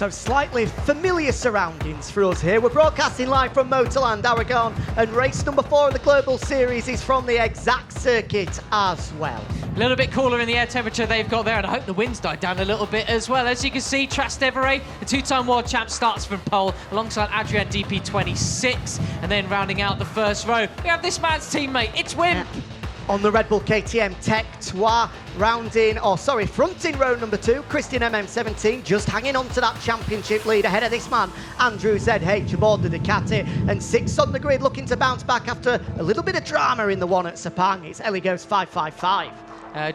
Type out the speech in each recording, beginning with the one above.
So slightly familiar surroundings for us here. We're broadcasting live from Motorland, Aragon, and race number 4 of the Global Series is from the exact circuit as well. A little bit cooler in the air temperature they've got there, and I hope the wind's died down a little bit as well. As you can see, Trastevere, the two-time world champ, starts from pole alongside Adrian DP26, and then rounding out the first row, we have this man's teammate, it's Wimp. Yeah. On the Red Bull KTM Tech 2, fronting row number 2, Christian MM17, just hanging on to that championship lead ahead of this man, AndrewZh aboard the Ducati, and 6th on the grid, looking to bounce back after a little bit of drama in the one at Sepang. It's Ellie goes 555.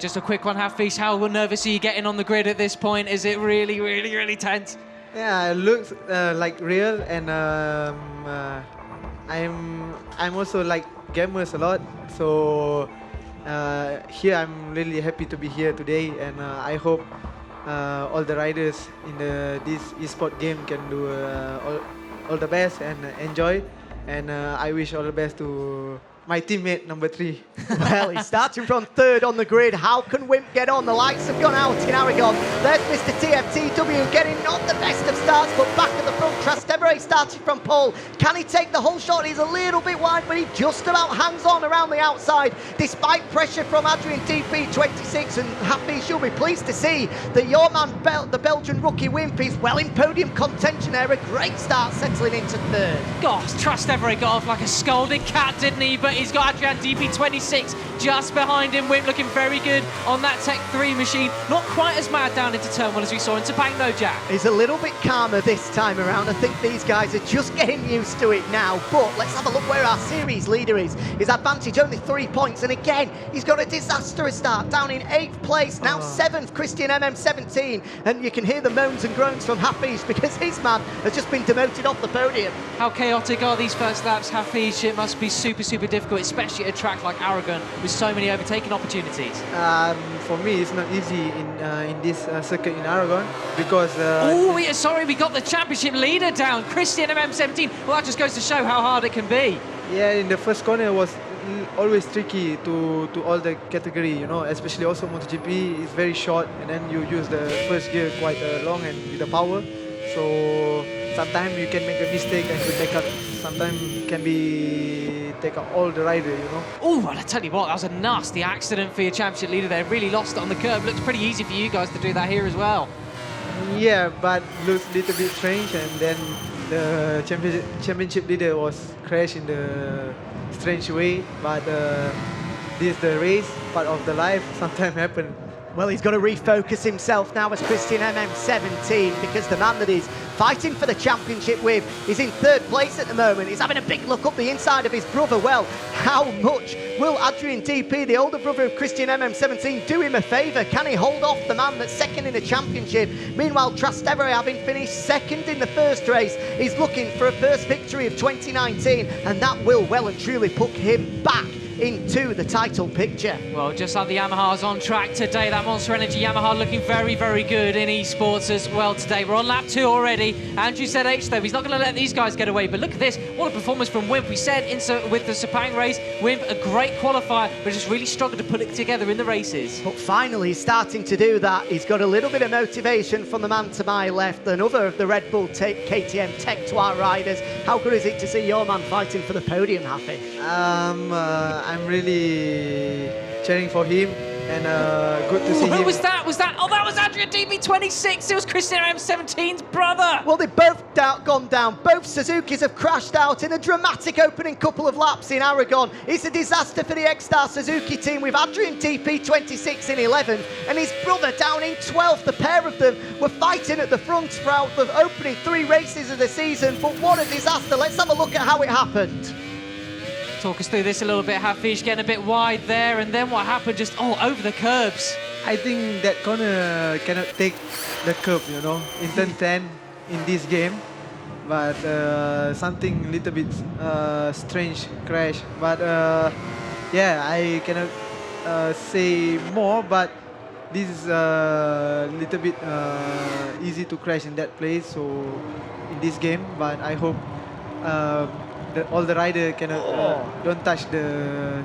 Just a quick one, Hafiz, how nervous are you getting on the grid at this point? Is it really, really, really tense? Yeah, it looks like real, and I'm also like gamers a lot, so here I'm really happy to be here today, and I hope all the riders in this eSport game can do all the best and enjoy, and I wish all the best to my teammate number 3. Well, he's starting from 3rd on the grid. How can Wimp get on? The lights have gone out in Aragon. There's Mr. TFTW getting not the best of starts, but back at the front. Trastevere starting from pole. Can he take the whole shot? He's a little bit wide, but he just about hangs on around the outside, despite pressure from Adrian DP26. And Hafiz, you'll be pleased to see that your man, the Belgian rookie Wimp, is well in podium contention there. A great start settling into 3rd. Gosh, Trastevere got off like a scolded cat, didn't he? But he's got Adrian DP26 just behind him. Wimp looking very good on that Tech 3 machine. Not quite as mad down into turn 1 as we saw in Sepang, though, Jack. He's a little bit calmer this time around. I think these guys are just getting used to it now. But let's have a look where our series leader is. His advantage only 3 points. And again, he's got a disastrous start. Down in 8th place, now 7th, Christian MM17. And you can hear the moans and groans from Hafiz because his man has just been demoted off the podium. How chaotic are these first laps, Hafiz? It must be super, super difficult, especially at a track like Aragon with so many overtaking opportunities. For me, it's not easy in this circuit in Aragon because... sorry, we got the championship leader down, Christian MM17. Well, that just goes to show how hard it can be. Yeah, in the first corner was always tricky to all the category, you know, especially also Motogp is very short, and then you use the first gear quite long and with the power. So sometimes you can make a mistake and you take out, sometimes can be take out all the rider, you know. Oh, well, I tell you what, that was a nasty accident for your championship leader there. Really lost it on the curb. Looks pretty easy for you guys to do that here as well. Yeah, but looks a little bit strange, and then the championship leader was crashed in the strange way, but this is the race, part of the life, sometimes happen. Well, he's got to refocus himself now as Christian MM17 because the man that he's fighting for the championship with is in 3rd place at the moment. He's having a big look up the inside of his brother. Well, how much will Adrian DP, the older brother of Christian MM17, do him a favour? Can he hold off the man that's 2nd in the championship? Meanwhile, Trastevere, having finished 2nd in the first race, is looking for a first victory of 2019, and that will well and truly put him back into the title picture. Well, just like the Yamaha's on track today, that Monster Energy Yamaha looking very, very good in eSports as well today. We're on lap 2 already. AndrewZh, though, he's not going to let these guys get away, but look at this. What a performance from Wimp. We said with the Sepang race, Wimp, a great qualifier, but just really struggled to put it together in the races. But finally, he's starting to do that. He's got a little bit of motivation from the man to my left, another of the Red Bull KTM Tech 2 riders. How good is it to see your man fighting for the podium, Hafiz? I'm really cheering for him, and good to see him. Who was that? Oh, that was Adrian DB26. It was Christian M17's brother. Well, they've both gone down. Both Suzukis have crashed out in a dramatic opening couple of laps in Aragon. It's a disaster for the X-Star Suzuki team with Adrian DP26 in 11th and his brother down in 12th. The pair of them were fighting at the front throughout the opening 3 races of the season, but what a disaster. Let's have a look at how it happened. Talk us through this a little bit, Hafiz, getting a bit wide there, and then what happened, just over the curbs. I think that corner cannot take the curb, you know, in turn 10 in this game, but something little bit strange crash, but yeah, I cannot say more, but this is a little bit easy to crash in that place, so in this game, but I hope all the rider cannot don't touch the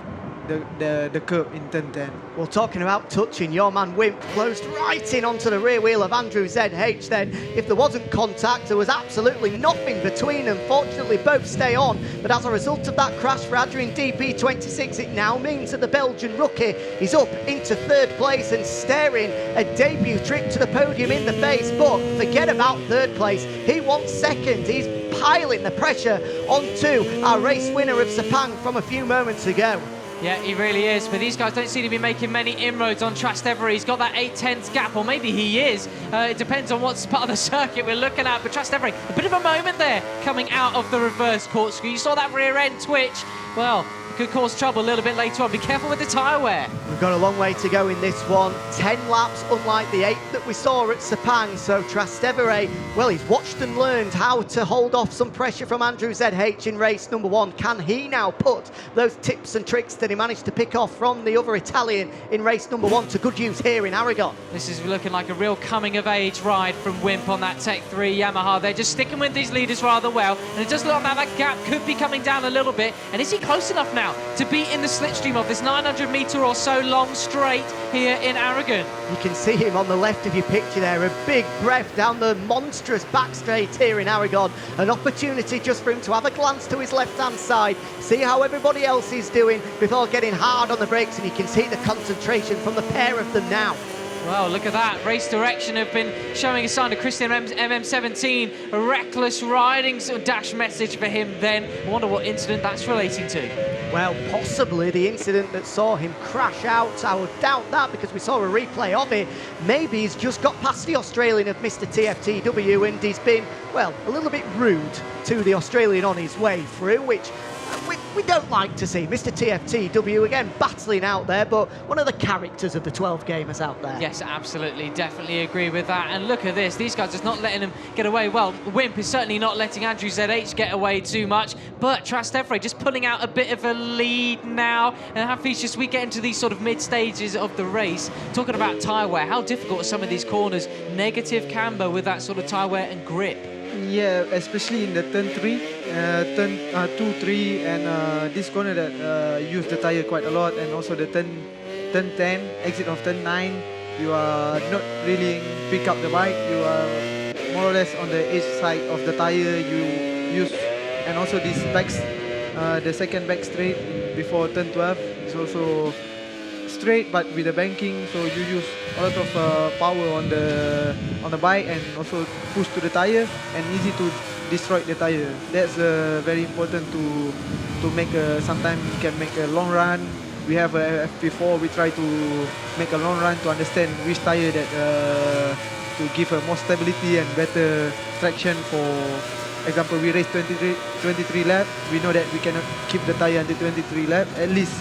the curb in turn 10. Well, talking about touching, your man Wimp closed right in onto the rear wheel of AndrewZh then. If there wasn't contact, there was absolutely nothing between them. Fortunately, both stay on, but as a result of that crash for Adrian DP26, it now means that the Belgian rookie is up into third place and staring a debut trip to the podium in the face. But forget about third place, he wants second. He's piling the pressure onto our race winner of Sepang from a few moments ago. Yeah, he really is, but these guys don't seem to be making many inroads on Trastevere. He's got that 8/10 gap, or maybe he is. It depends on what part of the circuit we're looking at, but Trastevere, a bit of a moment there coming out of the reverse corkscrew. You saw that rear end twitch. Well, it could cause trouble a little bit later on. Be careful with the tyre wear. We've got a long way to go in this one. 10 laps, unlike the 8 that we saw at Sepang. So Trastevere, well, he's watched and learned how to hold off some pressure from AndrewZh in race number 1. Can he now put those tips and tricks that he managed to pick off from the other Italian in race number 1 to good use here in Aragon? This is looking like a real coming-of-age ride from Wimp on that Tech 3 Yamaha. They're just sticking with these leaders rather well, and it does look like that gap could be coming down a little bit. And is he close enough now to be in the slipstream of this 900-metre or so long straight here in Aragon? You can see him on the left of your picture there, a big breath down the monstrous back straight here in Aragon. An opportunity just for him to have a glance to his left-hand side, see how everybody else is doing before getting hard on the brakes, and you can see the concentration from the pair of them now. Well, look at that. Race Direction have been showing a sign of Christian MM17. A reckless riding sort of dash message for him then. I wonder what incident that's relating to. Well, possibly the incident that saw him crash out. I would doubt that because we saw a replay of it. Maybe he's just got past the Australian of Mr. TFTW and he's been, well, a little bit rude to the Australian on his way through, which we don't like to see. Mr. TFTW, again, battling out there, but one of the characters of the 12 gamers out there. Yes, absolutely. Definitely agree with that. And look at this. These guys are just not letting him get away. Well, Wimp is certainly not letting AndrewZh get away too much, but Trastevere just pulling out a bit of a lead now. And Hafiz, just we get into these sort of mid-stages of the race, talking about tyre wear, how difficult are some of these corners? Negative camber with that sort of tyre wear and grip. Yeah, especially in the turn 3, turn 2, 3, and this corner that use the tire quite a lot, and also the turn 10, exit of turn 9, you are not really pick up the bike, you are more or less on the edge side of the tire you use, and also this backs, the second back straight before turn 12 is also straight but with the banking, so you use a lot of power on the bike and also push to the tire and easy to destroy the tire. That's very important to make sometimes you can make a long run. We have a FP4, we try to make a long run to understand which tire that to give more stability and better traction. For example, we race 23 laps, we know that we cannot keep the tire until 23 laps, at least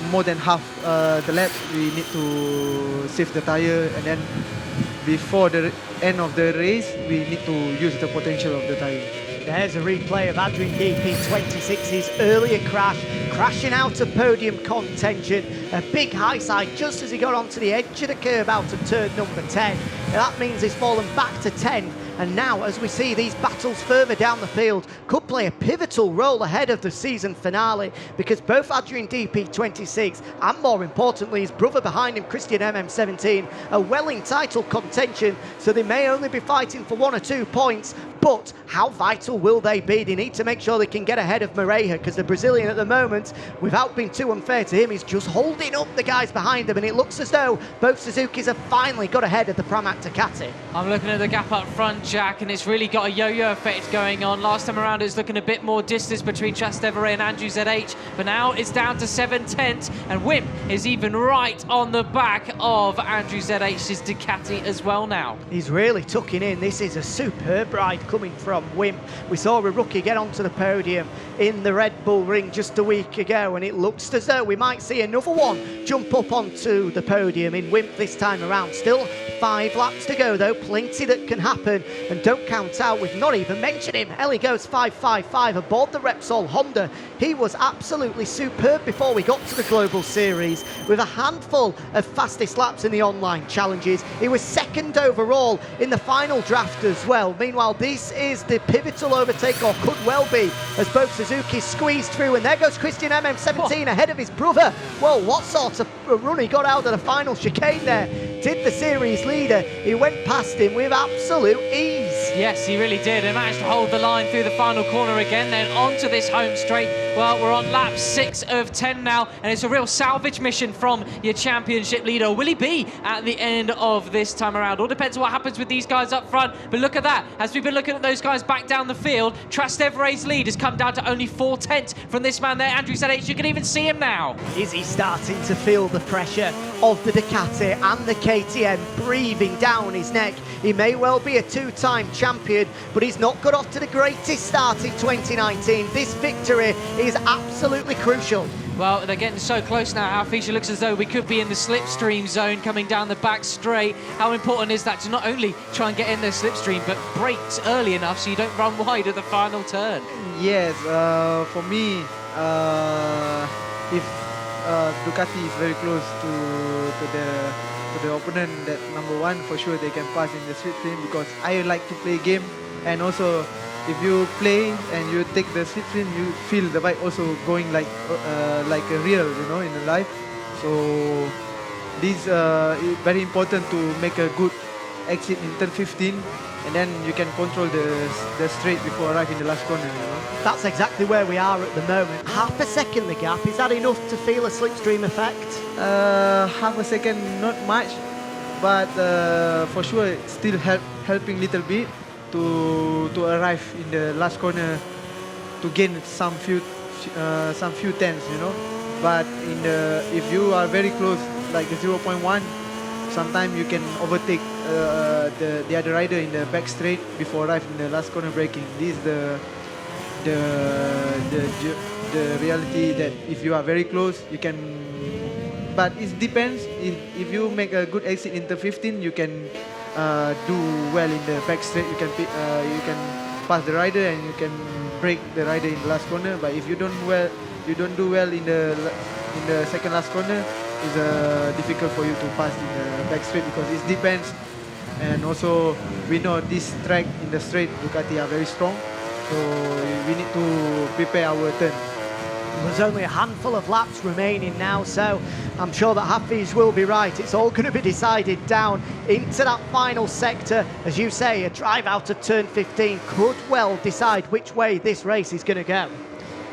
more than half the lap we need to save the tire, and then before the end of the race we need to use the potential of the tire. There's a replay of Adrian DP26's earlier crash, crashing out of podium contention. A big high side just as he got onto the edge of the curve out of turn number 10. That means he's fallen back to 10. And now, as we see these battles further down the field, could play a pivotal role ahead of the season finale, because both Adrian DP26 and, more importantly, his brother behind him, Christian MM17, are well in title contention, so they may only be fighting for 1 or 2 points, but how vital will they be? They need to make sure they can get ahead of Moreira, because the Brazilian at the moment, without being too unfair to him, is just holding up the guys behind them, and it looks as though both Suzukis have finally got ahead of the Pramac Ducati. I'm looking at the gap up front, Jack, and it's really got a yo-yo effect going on. Last time around it was looking a bit more distance between Trastevere and AndrewZh, but now it's down to 7/10, and Wimp is even right on the back of AndrewZh's Ducati as well now. He's really tucking in. This is a superb ride coming from Wimp. We saw a rookie get onto the podium in the Red Bull Ring just a week ago, and it looks as though we might see another one jump up onto the podium in Wimp this time around. Still 5 laps to go though, plenty that can happen, and don't count out, we've not even mentioned him. Ellie goes 5.55 aboard the Repsol Honda. He was absolutely superb before we got to the Global Series with a handful of fastest laps in the online challenges. He was second overall in the final draft as well. Meanwhile, these this is the pivotal overtake, or could well be, as both Suzuki squeezed through, and there goes Christian MM17 ahead of his brother. Well, what sort of a run he got out of the final chicane there. Did the series leader. He went past him with absolute ease. Yes, he really did, and managed to hold the line through the final corner again, then onto this home straight. Well, we're on lap 6 of 10 now, and it's a real salvage mission from your championship leader. Will he be at the end of this time around? All depends on what happens with these guys up front, but look at that. As we've been looking at those guys back down the field, Trastevere's lead has come down to only 4/10 from this man there, AndrewZh. You can even see him now. Is he starting to feel the pressure of the Ducati and the KTM breathing down his neck? He may well be a two-time champion, but he's not got off to the greatest start in 2019. This victory is absolutely crucial. Well, they're getting so close now. Fischer looks as though we could be in the slipstream zone coming down the back straight. How important is that to not only try and get in the slipstream, but brakes early enough so you don't run wide at the final turn? Yes, for me, if Ducati is very close to the opponent, that number one, for sure they can pass in the slipstream, because I like to play game, and also if you play and you take the slipstream, you feel the bike also going like a real, you know, in the life. So this is very important to make a good exit in turn 15, and then you can control the straight before arriving in the last corner, you know. That's exactly where we are at the moment. Half a second the gap. Is that enough to feel a slipstream effect? Half a second, not much, but for sure it's still helping little bit to arrive in the last corner, to gain some few tenths, you know. But if you are very close, like 0.1, sometimes you can overtake the other rider in the back straight before arriving in the last corner braking. This is the reality, that if you are very close, you can. But it depends. If you make a good exit into 15, you can do well in the back straight. You can pass the rider and you can break the rider in the last corner. But if you don't do well in the second last corner, it's difficult for you to pass in the back straight, because it depends. And also we know this track in the straight, Ducati are very strong, so we need to prepare our turn. There's only a handful of laps remaining now, so I'm sure that Hafiz will be right. It's all going to be decided down into that final sector. As you say, a drive out of turn 15 could well decide which way this race is going to go.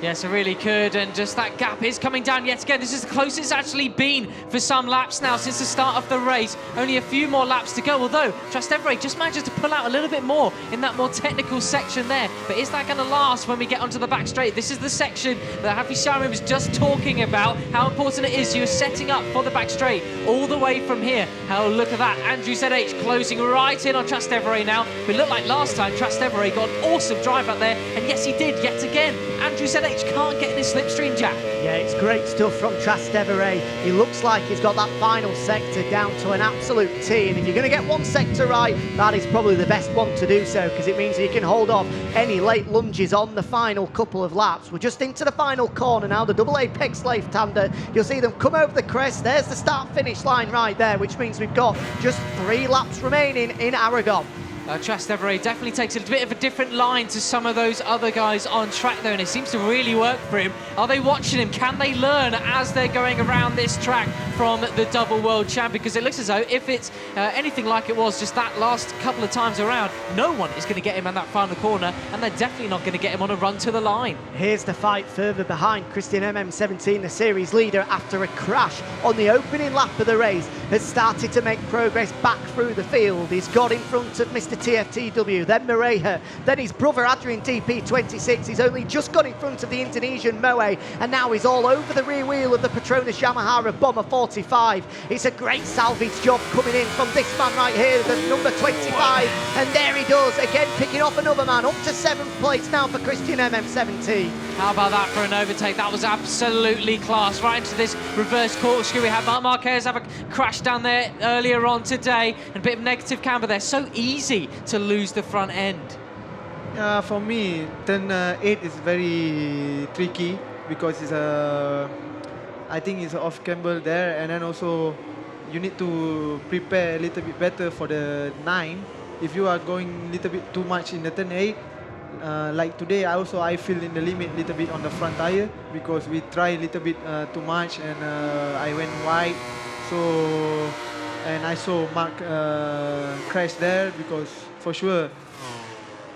Yes, it really could, and just that gap is coming down yet again. This is the closest it's actually been for some laps now since the start of the race. Only a few more laps to go, although Trastevere just manages to pull out a little bit more in that more technical section there. But is that going to last when we get onto the back straight? This is the section that Hafiz was just talking about, how important it is you're setting up for the back straight all the way from here. Oh, look at that, AndrewZh closing right in on Trastevere now. It looked like last time Trastevere got an awesome drive out there, and yes, he did yet again. AndrewZh can't get in his slipstream, Jack. Yeah, it's great stuff from Trastevere. He looks like he's got that final sector down to an absolute T, and if you're going to get one sector right, that is probably the best one to do so, because it means you can hold off any late lunges on the final couple of laps. We're just into the final corner now, the double apex left-hander. You'll see them come over the crest. There's the start-finish line right there, which means we've got just 3 laps remaining in Aragon. Trastevere definitely takes a bit of a different line to some of those other guys on track there, and it seems to really work for him. Are they watching him? Can they learn as they're going around this track from the double world champ? Because it looks as though if it's anything like it was just that last couple of times around, no one is going to get him in that final corner, and they're definitely not going to get him on a run to the line. Here's the fight further behind. Christian MM17, the series leader, after a crash on the opening lap of the race, has started to make progress back through the field. He's got in front of Mr. TFTW, then Moreira, then his brother Adrian DP26. He's only just got in front of the Indonesian Moe, and now he's all over the rear wheel of the Petronas Yamaha Bomber 45. It's a great salvage job coming in from this man right here, the number 25, and there he does, again picking off another man, up to 7th place now for Christian MM17. How about that for an overtake? That was absolutely class. Right into this reverse corkscrew. We had Marc Marquez have a crash down there earlier on today, and a bit of negative camber there. So easy to lose the front end. For me, turn 8 is very tricky, because it's I think it's off camber there, and then also you need to prepare a little bit better for the 9, if you are going a little bit too much in the turn 8, like today, I feel in the limit little bit on the front tire because we try a little bit too much, and I went wide. So, and I saw Mark crash there because for sure,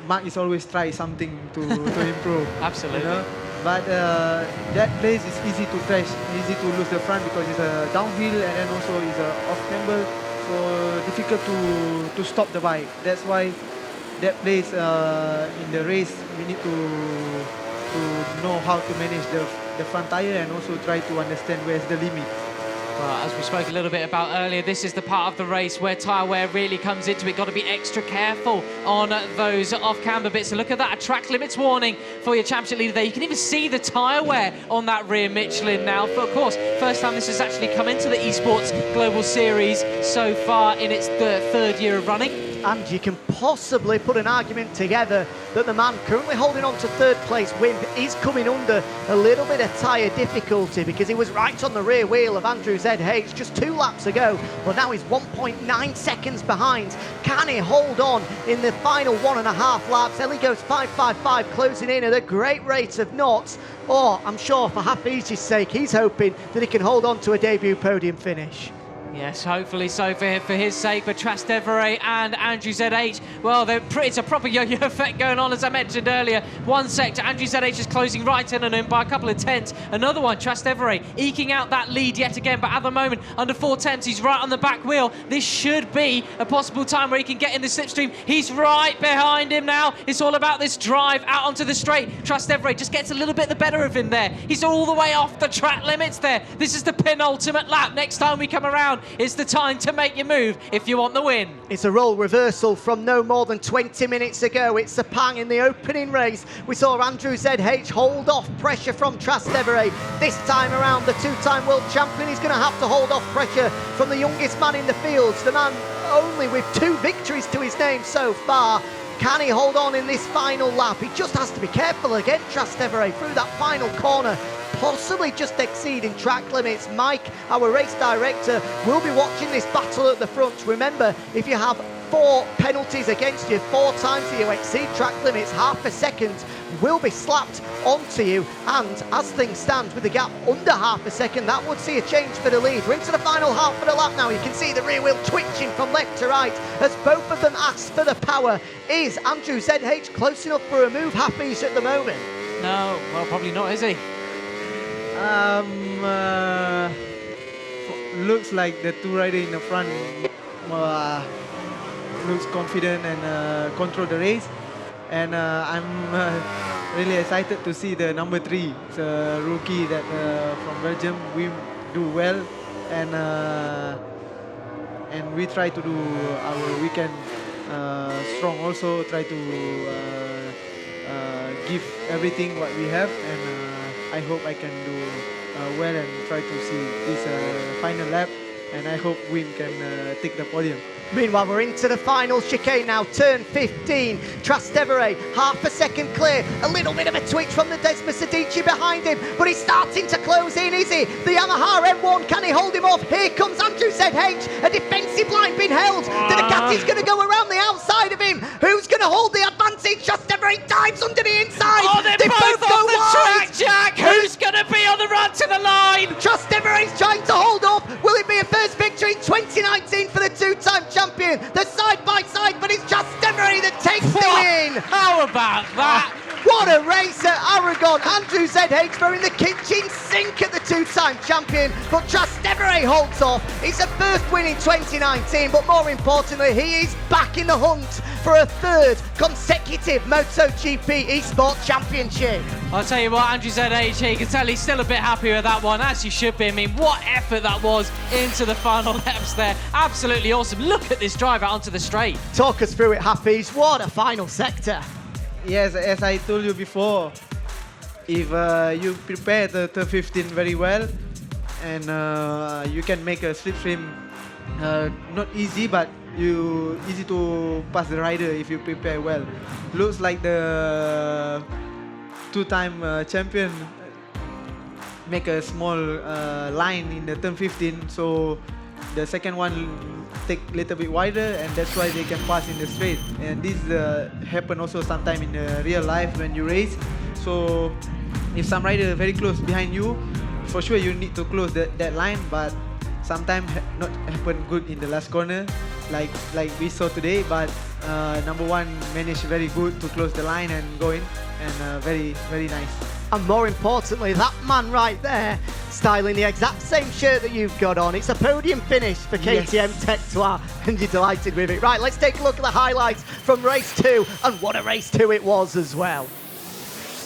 Mark is always try something to improve. Absolutely. You know? But that place is easy to crash, easy to lose the front because it's a downhill and then also it's a off camber, so difficult to stop the bike. That's why that place in the race we need to know how to manage the front tire and also try to understand where's the limit. Well, as we spoke a little bit about earlier, this is the part of the race where tyre wear really comes into it. Got to be extra careful on those off-camber bits. So look at that, a track limits warning for your championship leader there. You can even see the tyre wear on that rear Michelin now. But of course, first time this has actually come into the eSports Global Series so far in its third year of running. And you can possibly put an argument together that the man currently holding on to third place, Wimp, is coming under a little bit of tyre difficulty because he was right on the rear wheel of AndrewZh just 2 laps ago, but now he's 1.9 seconds behind. Can he hold on in the final 1.5 laps? Ellie goes 5.55, closing in at a great rate of knots. Or I'm sure for Hafiz's sake, he's hoping that he can hold on to a debut podium finish. Yes, hopefully so for his sake, for Trastevere and AndrewZh. Well, it's a proper yo-yo effect going on, as I mentioned earlier. One sector, AndrewZh is closing right in on him by a couple of tenths. Another one, Trastevere, eking out that lead yet again, but at the moment, under 4 tenths, he's right on the back wheel. This should be a possible time where he can get in the slipstream. He's right behind him now. It's all about this drive out onto the straight. Trastevere just gets a little bit the better of him there. He's all the way off the track limits there. This is the penultimate lap. Next time we come around, it's the time to make your move if you want the win. It's a role reversal from no more than 20 minutes ago. It's Sepang in the opening race. We saw AndrewZh hold off pressure from Trastevere. This time around, the 2-time world champion is going to have to hold off pressure from the youngest man in the fields, the man only with 2 victories to his name so far. Can he hold on in this final lap? He just has to be careful against Trastevere through that final corner, possibly just exceeding track limits. Mike, our race director, will be watching this battle at the front. Remember, if you have 4 penalties against you, 4 times that you exceed track limits, half a second will be slapped onto you. And as things stand, with the gap under half a second, that would see a change for the lead. We're into the final half of the lap now. You can see the rear wheel twitching from left to right as both of them ask for the power. Is AndrewZh close enough for a move, Hafiz, at the moment? No, well, probably not, is he? Looks like the 2 rider in the front looks confident and control the race, and I'm really excited to see the number 3. It's a rookie that from Belgium. We do well, and we try to do our weekend strong. Also try to give everything what we have, and I hope I can do well and try to see this final lap, and I hope Wimp can take the podium. Meanwhile, we're into the final chicane now, turn 15. Trastevere, half a second clear. A little bit of a twitch from the Desma Sadici behind him, but he's starting to close in, is he? The Yamaha M1, can he hold him off? Here comes AndrewZh, a defensive line being held. The Ducati's going to go around the outside of him. Who's going to hold the advantage? Trastevere dives under the inside. Oh, they're both go off the wide. track, Jack. Who's going to be on the run to the line? Trastevere's trying to hold off. Will it be a first victory in 2019 for the 2-time champion? They're side by side, but it's Trastevere that takes the win. How about that? What a race at Aragon. AndrewZh throwing the kitchen sink at the 2-time champion, but Trastevere holds off. It's a first win in 2019, but more importantly, he is back in the hunt for a 3rd consecutive Motogp eSport championship. I'll tell you what, AndrewZh, you can tell he's still a bit happy with that one, as you should be. I mean, what effort that was into the final laps there. Absolutely awesome. Look at this drive out onto the straight. Talk us through it, Hafiz. What a final sector. Yes, as I told you before, if you prepare the turn 15 very well, and you can make a slipstream not easy, but easy to pass the rider if you prepare well. Looks like the 2-time champion make a small line in the turn 15, so the second one take a little bit wider, and that's why they can pass in the straight. And this happen also sometime in real life when you race. So if some rider very close behind you, for sure you need to close that line, but sometimes not happen good in the last corner like we saw today. But number one managed very good to close the line and go in, and very nice. And more importantly, that man right there, styling the exact same shirt that you've got on. It's a podium finish for KTM Tech 2, and you're delighted with it. Right, let's take a look at the highlights from race 2, and what a race 2 it was as well.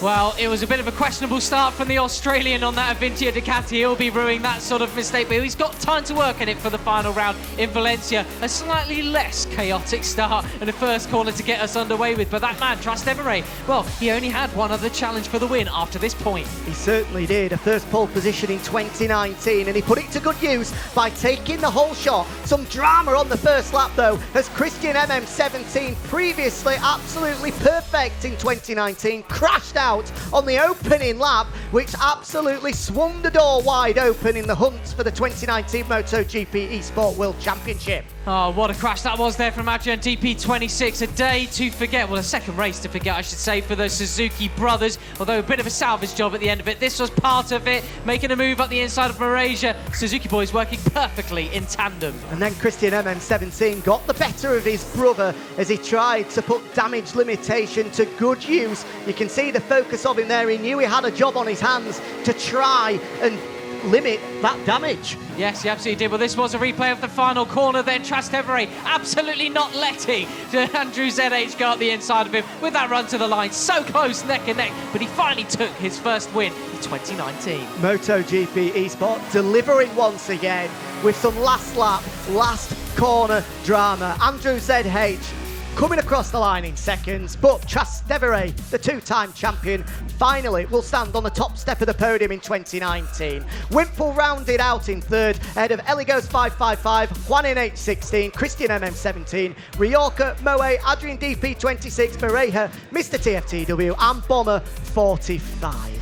Well, it was a bit of a questionable start from the Australian on that Avintia Ducati. He'll be ruining that sort of mistake, but he's got time to work in it for the final round in Valencia. A slightly less chaotic start and the first corner to get us underway with. But that man, Trastevere, well, he only had one other challenge for the win after this point. He certainly did. A first pole position in 2019, and he put it to good use by taking the whole shot. Some drama on the first lap, though, as Christian MM17, previously absolutely perfect in 2019, crashed out on the opening lap, which absolutely swung the door wide open in the hunt for the 2019 Motogp eSport World Championship. Oh, what a crash that was there from Adrian DP26. A day to forget, well, a second race to forget, I should say, for the Suzuki brothers. Although a bit of a salvage job at the end of it. This was part of it, making a move up the inside of Malaysia. Suzuki boys working perfectly in tandem. And then Christian MM17 got the better of his brother as he tried to put damage limitation to good use. You can see the focus of him there. He knew he had a job on his hands to try and limit that damage. Yes, he absolutely did. Well, this was a replay of the final corner then. Trastevere absolutely not letting AndrewZh go up the inside of him with that run to the line. So close, neck and neck, but he finally took his first win in 2019. Motogp eSport delivering once again with some last lap, last corner drama. AndrewZh coming across the line in seconds, but Trastevere, the two-time champion, finally will stand on the top step of the podium in 2019. Wimp will round it out in third, ahead of Eligos 555, Juan in H16, Christian MM17, Ryorka, Moe, Adrian DP26, Mareja, Mr. TFTW, and Bomber 45.